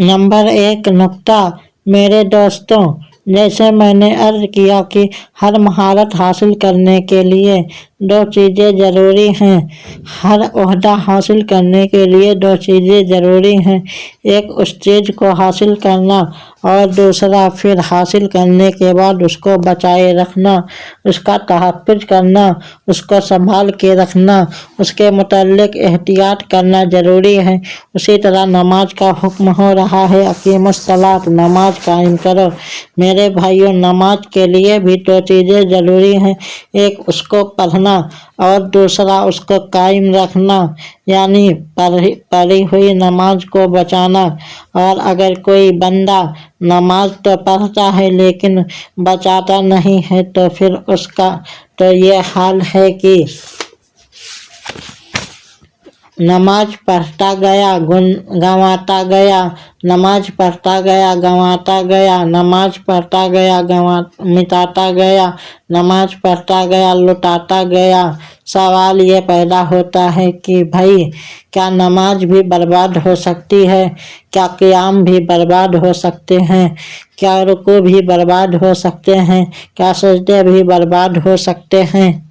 Number 1 नुक्ता। मेरे दोस्तों, जैसे मैंने अर्ज किया कि हर महारत हासिल करने के लिए 2 चीज़ें ज़रूरी हैं। हर ओहदा हासिल करने के लिए 2 चीज़ें ज़रूरी हैं। एक उस चीज़ को हासिल करना और दूसरा फिर हासिल करने के बाद उसको बचाए रखना, उसका तहफ़्फ़ुज़ करना, उसको संभाल के रखना, उसके मुतल्लिक़ एहतियात करना ज़रूरी है। उसी तरह नमाज का हुक्म हो रहा है, अक़ीमुस्सलात, नमाज कायम करो। मेरे भाइयों, नमाज के लिए भी 2 चीज़ें ज़रूरी हैं। एक उसको पढ़ना और दूसरा उसको कायम रखना, यानी पढ़ी हुई नमाज को बचाना। और अगर कोई बंदा नमाज तो पढ़ता है लेकिन बचाता नहीं है तो फिर उसका तो ये हाल है कि नमाज पढ़ता गया गंवाता गया, नमाज पढ़ता गया गंवाता गया, नमाज पढ़ता गया मिटाता गया, नमाज पढ़ता गया लुटाता गया। सवाल ये पैदा होता है कि भाई, क्या नमाज भी बर्बाद हो सकती है? क्या क़ियाम भी बर्बाद हो सकते हैं? क्या रुकू भी बर्बाद हो सकते हैं? क्या सजदे भी बर्बाद हो सकते हैं?